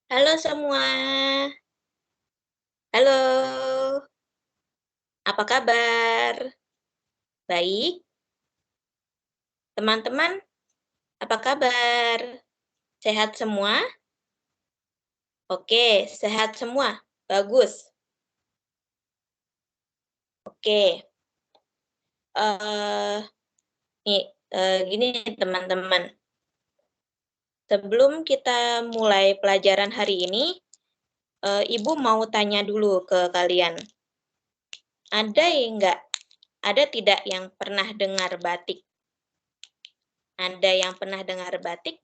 Halo semua. Halo. Apa kabar? Baik? Teman-teman, apa kabar? Sehat semua? Oke, sehat semua. Bagus. Oke. Eh, gini teman-teman. Sebelum kita mulai pelajaran hari ini, Ibu mau tanya dulu ke kalian. Ada tidak yang pernah dengar batik? Ada yang pernah dengar batik?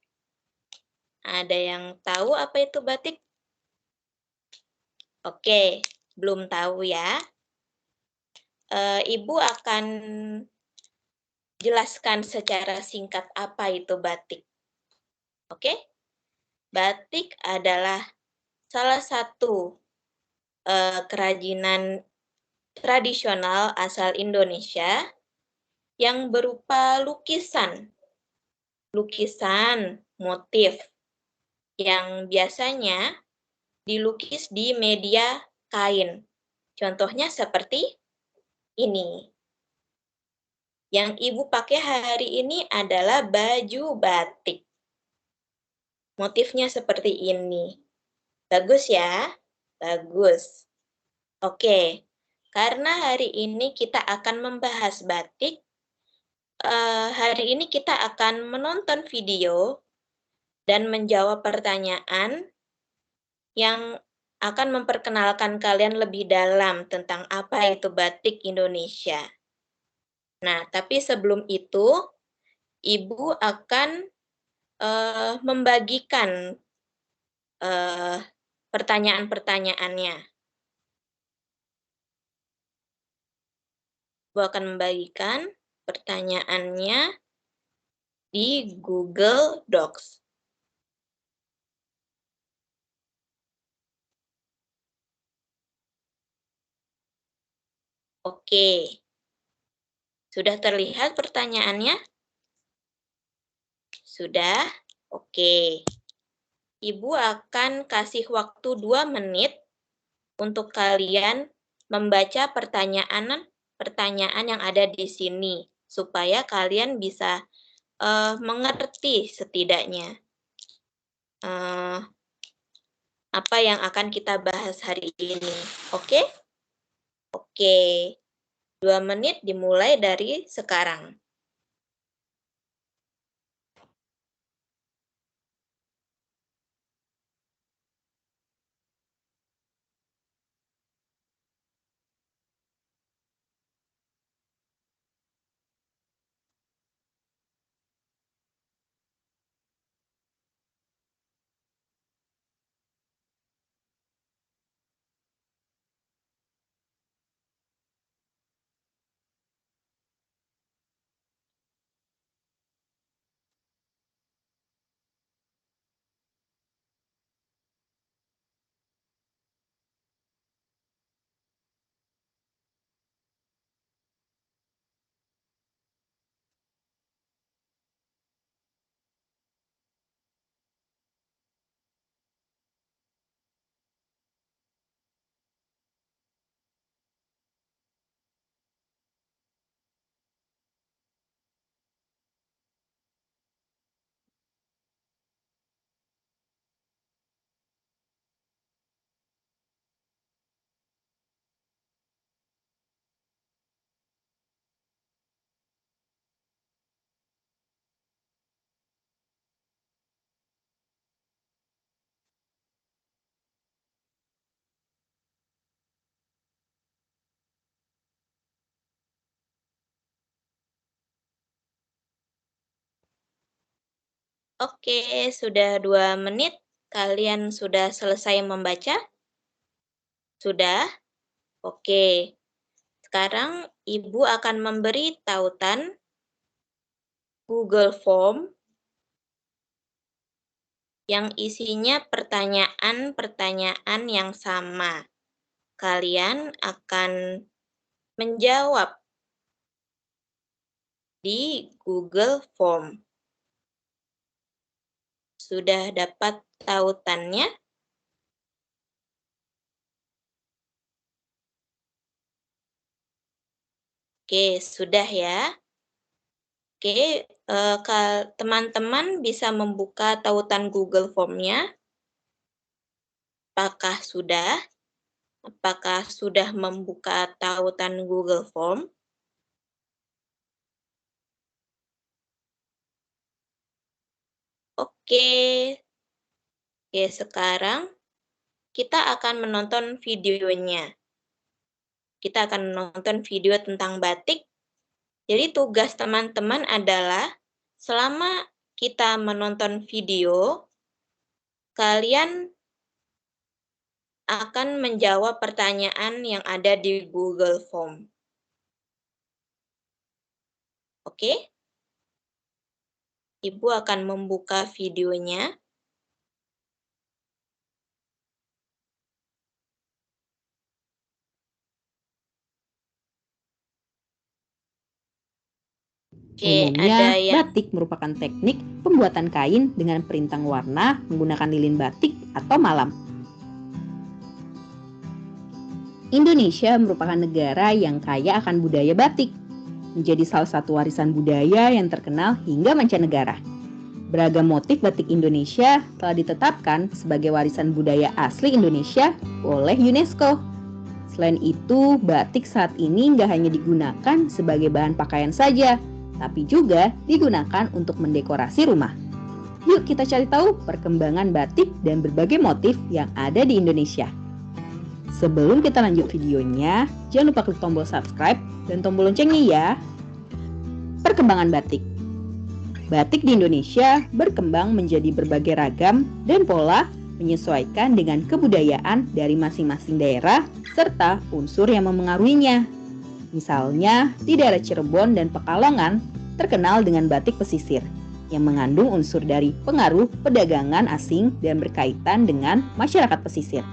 Ada yang tahu apa itu batik? Oke, belum tahu ya. Ibu akan jelaskan secara singkat apa itu batik. Oke? Batik adalah salah satu kerajinan tradisional asal Indonesia yang berupa lukisan motif yang biasanya dilukis di media kain. Contohnya seperti ini. Yang Ibu pakai hari ini adalah baju batik. Motifnya seperti ini. Bagus ya? Bagus. Oke, karena hari ini kita akan membahas batik, hari ini kita akan menonton video dan menjawab pertanyaan yang akan memperkenalkan kalian lebih dalam tentang apa itu batik Indonesia. Nah, tapi sebelum itu, Ibu akan membagikan pertanyaan-pertanyaannya. Ibu akan membagikan pertanyaannya di Google Docs. Oke. Sudah terlihat pertanyaannya? Sudah? Oke. Ibu akan kasih waktu 2 menit untuk kalian membaca pertanyaan yang ada di sini, supaya kalian bisa mengerti setidaknya apa yang akan kita bahas hari ini. Oke? Oke. 2 menit dimulai dari sekarang. Oke, sudah 2 menit. Kalian sudah selesai membaca? Sudah? Oke. Sekarang Ibu akan memberi tautan Google Form yang isinya pertanyaan-pertanyaan yang sama. Kalian akan menjawab di Google Form. Sudah dapat tautannya? Oke, sudah ya. Oke, teman-teman bisa membuka tautan Google Form-nya. Apakah sudah? Apakah sudah membuka tautan Google Form? Oke. Oke, sekarang kita akan menonton videonya. Kita akan menonton video tentang batik. Jadi tugas teman-teman adalah selama kita menonton video, kalian akan menjawab pertanyaan yang ada di Google Form. Oke? Ibu akan membuka videonya. Oke, Umumnya, ada yang batik merupakan teknik pembuatan kain dengan perintang warna menggunakan lilin batik atau malam. Indonesia merupakan negara yang kaya akan budaya batik, menjadi salah satu warisan budaya yang terkenal hingga mancanegara. Beragam motif batik Indonesia telah ditetapkan sebagai warisan budaya asli Indonesia oleh UNESCO. Selain itu, batik saat ini nggak hanya digunakan sebagai bahan pakaian saja, tapi juga digunakan untuk mendekorasi rumah. Yuk kita cari tahu perkembangan batik dan berbagai motif yang ada di Indonesia. Sebelum kita lanjut videonya, jangan lupa klik tombol subscribe dan tombol loncengnya ya. Perkembangan batik. Batik di Indonesia berkembang menjadi berbagai ragam dan pola menyesuaikan dengan kebudayaan dari masing-masing daerah serta unsur yang memengaruhinya. Misalnya, di daerah Cirebon dan Pekalongan terkenal dengan batik pesisir yang mengandung unsur dari pengaruh perdagangan asing dan berkaitan dengan masyarakat pesisir.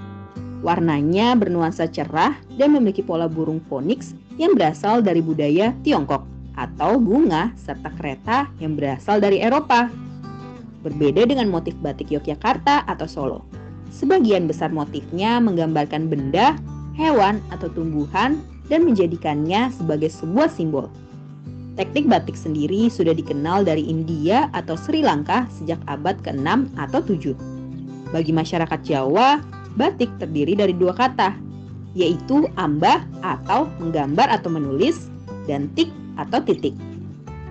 Warnanya bernuansa cerah dan memiliki pola burung phoenix yang berasal dari budaya Tiongkok atau bunga serta kereta yang berasal dari Eropa. Berbeda dengan motif batik Yogyakarta atau Solo. Sebagian besar motifnya menggambarkan benda, hewan, atau tumbuhan dan menjadikannya sebagai sebuah simbol. Teknik batik sendiri sudah dikenal dari India atau Sri Lanka sejak abad ke-6 atau 7. Bagi masyarakat Jawa, batik terdiri dari dua kata, yaitu ambah atau menggambar atau menulis, dan tik atau titik.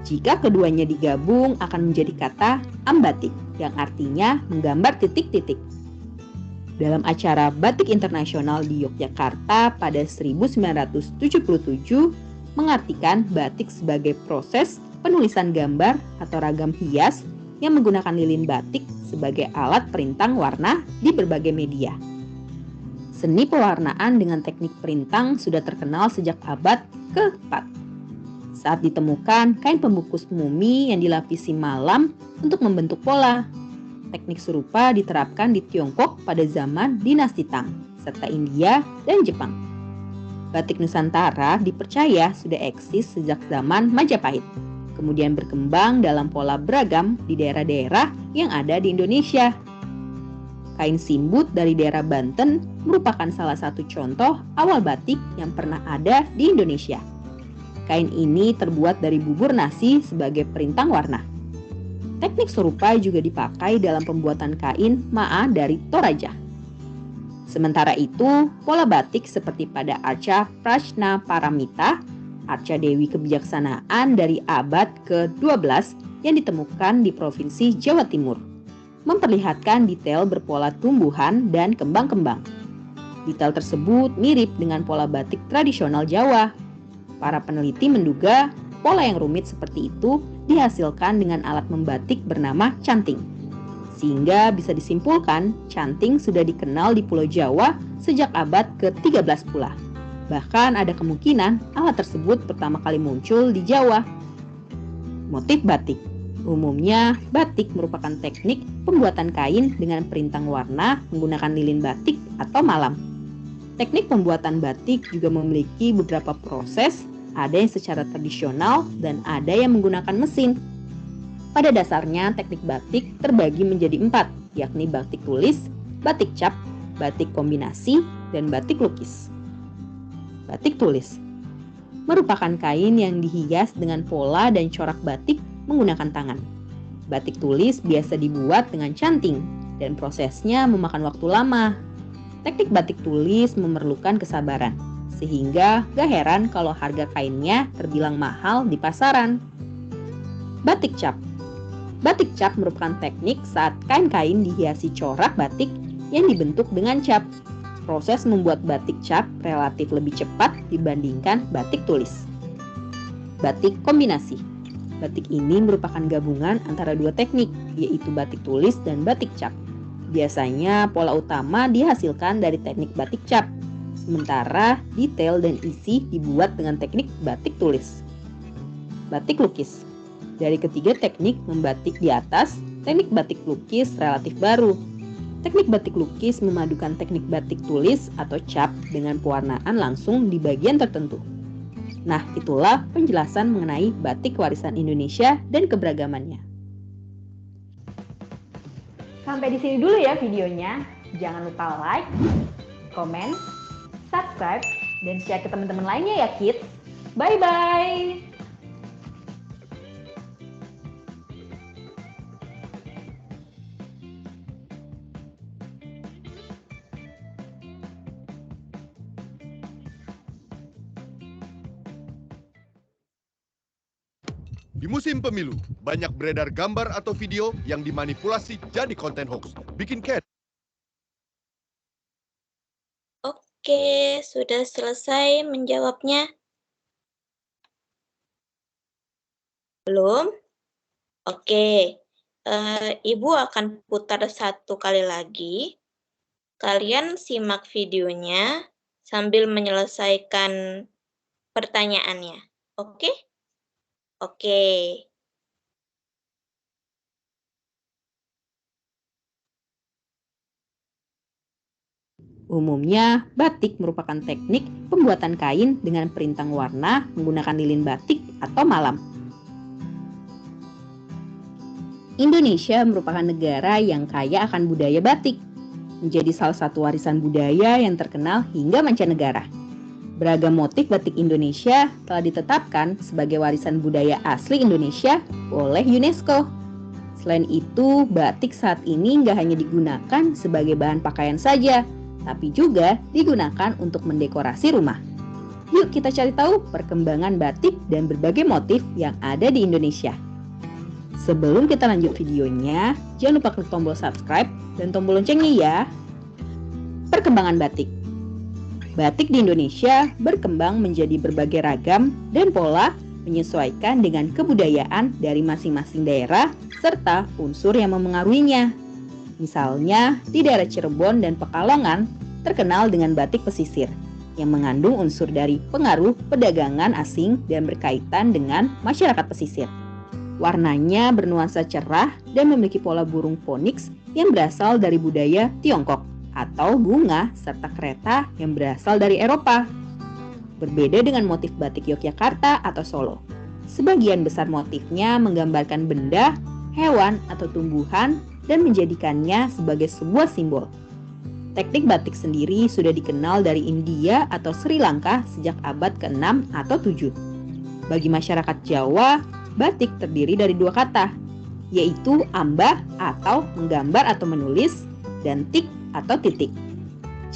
Jika keduanya digabung akan menjadi kata ambatik yang artinya menggambar titik-titik. Dalam acara Batik Internasional di Yogyakarta pada 1977 mengartikan batik sebagai proses penulisan gambar atau ragam hias yang menggunakan lilin batik sebagai alat perintang warna di berbagai media. Seni pewarnaan dengan teknik perintang sudah terkenal sejak abad ke-4. Saat ditemukan kain pembungkus mumi yang dilapisi malam untuk membentuk pola. Teknik serupa diterapkan di Tiongkok pada zaman dinasti Tang, serta India dan Jepang. Batik Nusantara dipercaya sudah eksis sejak zaman Majapahit, kemudian berkembang dalam pola beragam di daerah-daerah yang ada di Indonesia. Kain simbut dari daerah Banten merupakan salah satu contoh awal batik yang pernah ada di Indonesia. Kain ini terbuat dari bubur nasi sebagai perintang warna. Teknik serupa juga dipakai dalam pembuatan kain ma'a dari Toraja. Sementara itu, pola batik seperti pada arca Prajna Paramita, arca Dewi Kebijaksanaan dari abad ke-12 yang ditemukan di Provinsi Jawa Timur, memperlihatkan detail berpola tumbuhan dan kembang-kembang. Detail tersebut mirip dengan pola batik tradisional Jawa. Para peneliti menduga pola yang rumit seperti itu dihasilkan dengan alat membatik bernama canting. Sehingga bisa disimpulkan canting sudah dikenal di Pulau Jawa sejak abad ke-13 pula. Bahkan ada kemungkinan alat tersebut pertama kali muncul di Jawa. Motif batik. Umumnya, batik merupakan teknik pembuatan kain dengan perintang warna menggunakan lilin batik atau malam. Teknik pembuatan batik juga memiliki beberapa proses, ada yang secara tradisional dan ada yang menggunakan mesin. Pada dasarnya, teknik batik terbagi menjadi 4, yakni batik tulis, batik cap, batik kombinasi, dan batik lukis. Batik tulis merupakan kain yang dihias dengan pola dan corak batik menggunakan tangan. Batik tulis biasa dibuat dengan canting dan prosesnya memakan waktu lama. Teknik batik tulis memerlukan kesabaran, sehingga gak heran kalau harga kainnya terbilang mahal di pasaran. Batik cap. Batik cap merupakan teknik saat kain-kain dihiasi corak batik yang dibentuk dengan cap. Proses membuat batik cap relatif lebih cepat dibandingkan batik tulis. Batik kombinasi. Batik ini merupakan gabungan antara dua teknik, yaitu batik tulis dan batik cap. Biasanya pola utama dihasilkan dari teknik batik cap, sementara detail dan isi dibuat dengan teknik batik tulis. Batik lukis. Dari ketiga teknik membatik di atas, teknik batik lukis relatif baru. Teknik batik lukis memadukan teknik batik tulis atau cap dengan pewarnaan langsung di bagian tertentu. Nah, itulah penjelasan mengenai batik warisan Indonesia dan keberagamannya. Sampai di sini dulu ya videonya. Jangan lupa like, komen, subscribe, dan share ke teman-teman lainnya ya kids. Bye-bye! Di musim pemilu, banyak beredar gambar atau video yang dimanipulasi jadi konten hoax. Bikin kaget. Oke, sudah selesai menjawabnya? Belum? Oke, Ibu akan putar satu kali lagi. Kalian simak videonya sambil menyelesaikan pertanyaannya. Oke? Oke. Umumnya, batik merupakan teknik pembuatan kain dengan perintang warna menggunakan lilin batik atau malam. Indonesia merupakan negara yang kaya akan budaya batik, menjadi salah satu warisan budaya yang terkenal hingga mancanegara. Beragam motif batik Indonesia telah ditetapkan sebagai warisan budaya asli Indonesia oleh UNESCO. Selain itu, batik saat ini nggak hanya digunakan sebagai bahan pakaian saja, tapi juga digunakan untuk mendekorasi rumah. Yuk kita cari tahu perkembangan batik dan berbagai motif yang ada di Indonesia. Sebelum kita lanjut videonya, jangan lupa klik tombol subscribe dan tombol loncengnya ya. Perkembangan batik. Batik di Indonesia berkembang menjadi berbagai ragam dan pola menyesuaikan dengan kebudayaan dari masing-masing daerah serta unsur yang memengaruhinya. Misalnya, di daerah Cirebon dan Pekalongan terkenal dengan batik pesisir yang mengandung unsur dari pengaruh perdagangan asing dan berkaitan dengan masyarakat pesisir. Warnanya bernuansa cerah dan memiliki pola burung phoenix yang berasal dari budaya Tiongkok atau bunga serta kereta yang berasal dari Eropa. Berbeda dengan motif batik Yogyakarta atau Solo. Sebagian besar motifnya menggambarkan benda, hewan atau tumbuhan dan menjadikannya sebagai sebuah simbol. Teknik batik sendiri sudah dikenal dari India atau Sri Lanka sejak abad ke-6 atau 7. Bagi masyarakat Jawa, batik terdiri dari dua kata, yaitu ambah atau menggambar atau menulis, dan tik atau titik.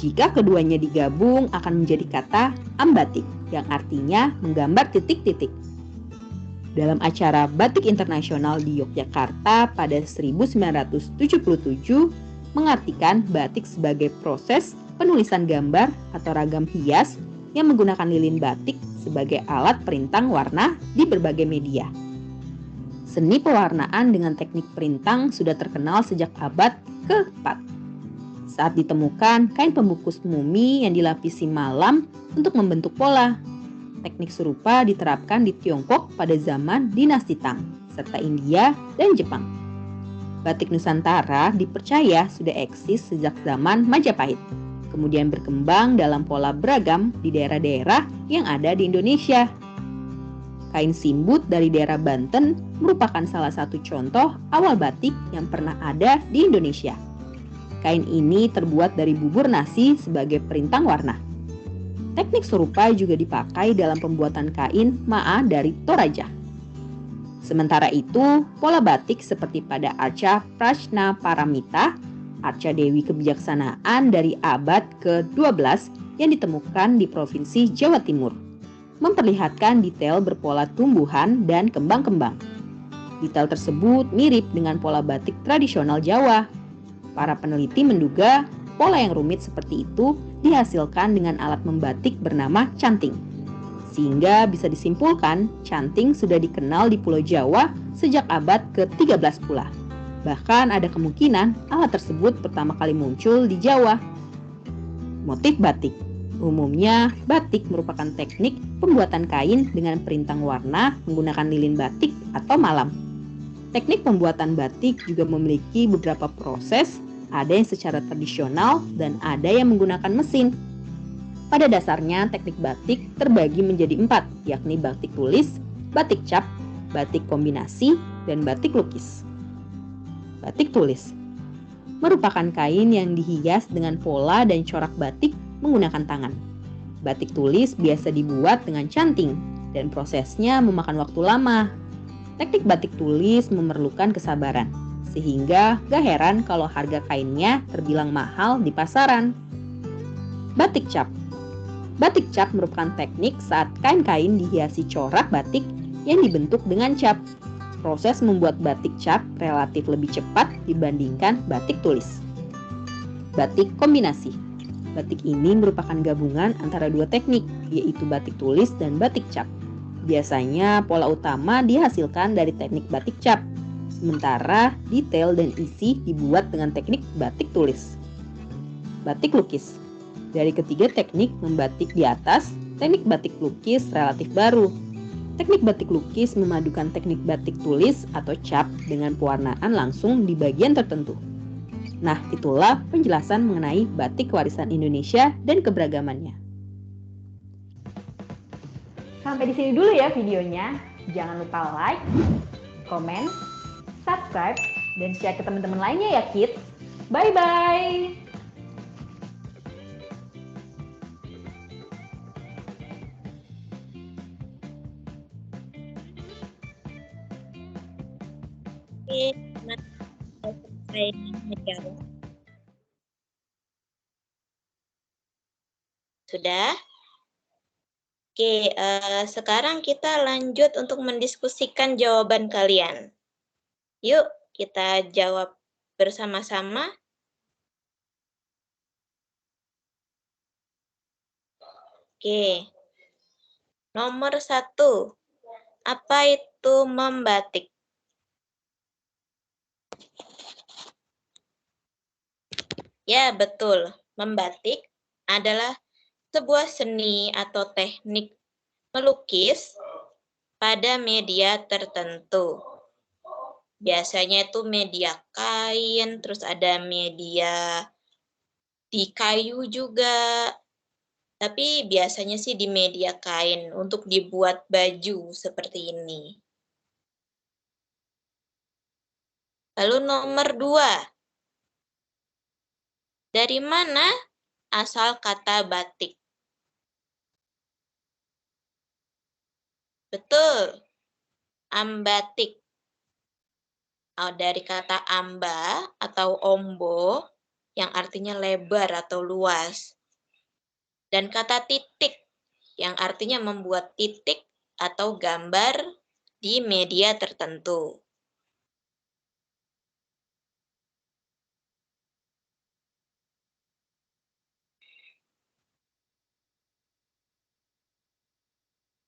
Jika keduanya digabung akan menjadi kata ambatik yang artinya menggambar titik-titik. Dalam acara Batik Internasional di Yogyakarta pada 1977 mengartikan batik sebagai proses penulisan gambar atau ragam hias yang menggunakan lilin batik sebagai alat perintang warna di berbagai media. Seni pewarnaan dengan teknik perintang sudah terkenal sejak abad ke-4. Saat ditemukan kain pembungkus mumi yang dilapisi malam untuk membentuk pola. Teknik serupa diterapkan di Tiongkok pada zaman dinasti Tang, serta India dan Jepang. Batik Nusantara dipercaya sudah eksis sejak zaman Majapahit, kemudian berkembang dalam pola beragam di daerah-daerah yang ada di Indonesia. Kain simbut dari daerah Banten merupakan salah satu contoh awal batik yang pernah ada di Indonesia. Kain ini terbuat dari bubur nasi sebagai perintang warna. Teknik serupa juga dipakai dalam pembuatan kain ma'a dari Toraja. Sementara itu, pola batik seperti pada Arca Prajnaparamita, Arca Dewi Kebijaksanaan dari abad ke-12 yang ditemukan di Provinsi Jawa Timur, memperlihatkan detail berpola tumbuhan dan kembang-kembang. Detail tersebut mirip dengan pola batik tradisional Jawa. Para peneliti menduga pola yang rumit seperti itu dihasilkan dengan alat membatik bernama canting. Sehingga bisa disimpulkan, canting sudah dikenal di Pulau Jawa sejak abad ke-13 pula. Bahkan ada kemungkinan alat tersebut pertama kali muncul di Jawa. Motif batik. Umumnya, batik merupakan teknik pembuatan kain dengan perintang warna menggunakan lilin batik atau malam. Teknik pembuatan batik juga memiliki beberapa proses, ada yang secara tradisional dan ada yang menggunakan mesin. Pada dasarnya, teknik batik terbagi menjadi 4, yakni batik tulis, batik cap, batik kombinasi, dan batik lukis. Batik tulis merupakan kain yang dihias dengan pola dan corak batik menggunakan tangan. Batik tulis biasa dibuat dengan canting, dan prosesnya memakan waktu lama. Teknik batik tulis memerlukan kesabaran, sehingga gak heran kalau harga kainnya terbilang mahal di pasaran. Batik cap. Batik cap merupakan teknik saat kain-kain dihiasi corak batik yang dibentuk dengan cap. Proses membuat batik cap relatif lebih cepat dibandingkan batik tulis. Batik kombinasi. Batik ini merupakan gabungan antara dua teknik, yaitu batik tulis dan batik cap. Biasanya pola utama dihasilkan dari teknik batik cap, sementara detail dan isi dibuat dengan teknik batik tulis. Batik lukis. Dari ketiga teknik membatik di atas, teknik batik lukis relatif baru. Teknik batik lukis memadukan teknik batik tulis atau cap dengan pewarnaan langsung di bagian tertentu. Nah, itulah penjelasan mengenai batik warisan Indonesia dan keberagamannya. Sampai di sini dulu ya videonya. Jangan lupa like, komen, subscribe, dan share ke teman-teman lainnya ya kids. Bye-bye! Oke, selesai menjawab. Sudah? Oke, sekarang kita lanjut untuk mendiskusikan jawaban kalian. Yuk, kita jawab bersama-sama. Oke, nomor 1. Apa itu membatik? Ya, betul. Membatik adalah sebuah seni atau teknik melukis pada media tertentu. Biasanya itu media kain, terus ada media di kayu juga. Tapi biasanya sih di media kain untuk dibuat baju seperti ini. Lalu nomor 2. Dari mana asal kata batik? Betul, ambatik. Dari kata amba atau ombo yang artinya lebar atau luas. Dan kata titik yang artinya membuat titik atau gambar di media tertentu.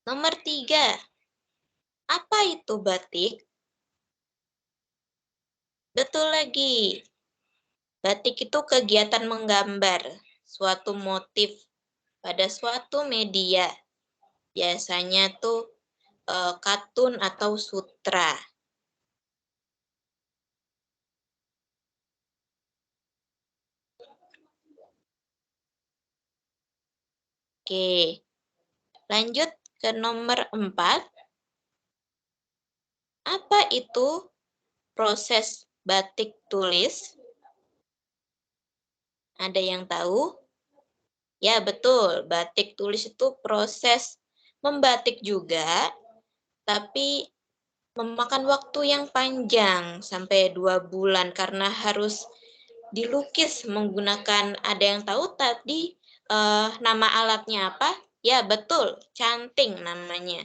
Nomor 3. Apa itu batik? Betul lagi. Batik itu kegiatan menggambar suatu motif pada suatu media. Biasanya tuh katun atau sutra. Oke, lanjut ke nomor 4. Apa itu proses batik tulis? Ada yang tahu? Ya, betul. Batik tulis itu proses membatik juga, tapi memakan waktu yang panjang, sampai 2 bulan, karena harus dilukis menggunakan, ada yang tahu tadi nama alatnya apa? Ya, betul. Canting namanya.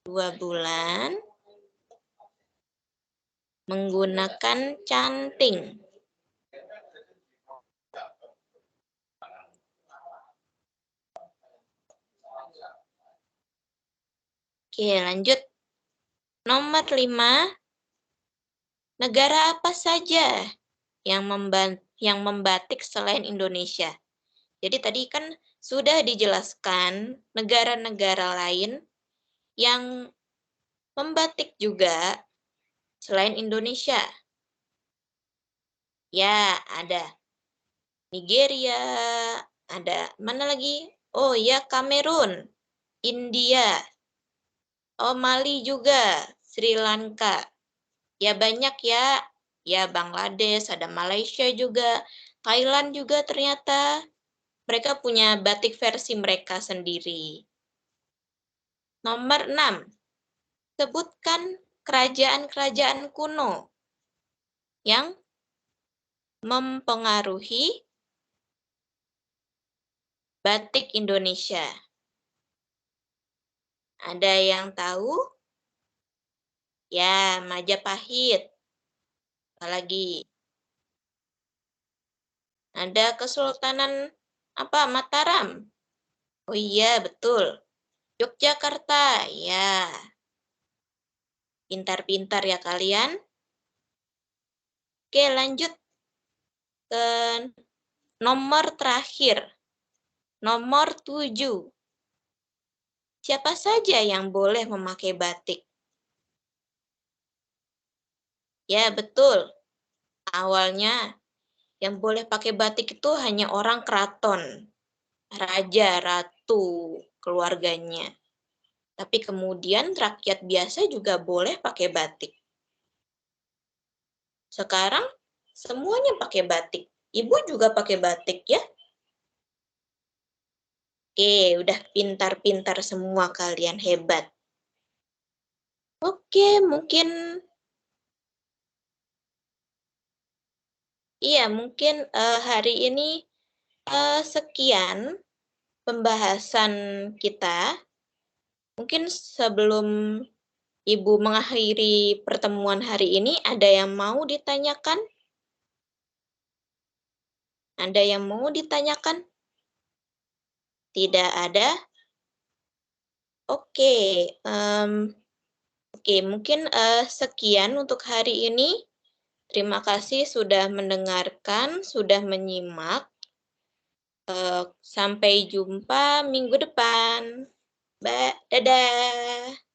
Dua bulan menggunakan canting. Oke, lanjut. Nomor 5, negara apa saja yang membatik selain Indonesia? Jadi tadi kan sudah dijelaskan negara-negara lain yang membatik juga selain Indonesia. Ya, ada Nigeria, ada mana lagi? Oh ya, Kamerun, India, oh Mali juga, Sri Lanka. Ya banyak ya. Ya Bangladesh, ada Malaysia juga, Thailand juga ternyata. Mereka punya batik versi mereka sendiri. Nomor 6. Sebutkan kerajaan-kerajaan kuno yang mempengaruhi batik Indonesia. Ada yang tahu? Ya, Majapahit. Apalagi? Ada Kesultanan apa? Mataram. Oh iya, betul. Yogyakarta. Ya. Pintar-pintar ya kalian. Oke, lanjut ke nomor terakhir. Nomor 7. Siapa saja yang boleh memakai batik? Ya, betul. Awalnya yang boleh pakai batik itu hanya orang keraton, raja, ratu, keluarganya. Tapi kemudian rakyat biasa juga boleh pakai batik. Sekarang semuanya pakai batik. Ibu juga pakai batik ya? Oke, udah pintar-pintar semua kalian, hebat. Oke, mungkin hari ini sekian pembahasan kita. Mungkin sebelum Ibu mengakhiri pertemuan hari ini, ada yang mau ditanyakan? Ada yang mau ditanyakan? Tidak ada? Oke, mungkin sekian untuk hari ini. Terima kasih sudah mendengarkan, sudah menyimak. Sampai jumpa minggu depan. Dadah.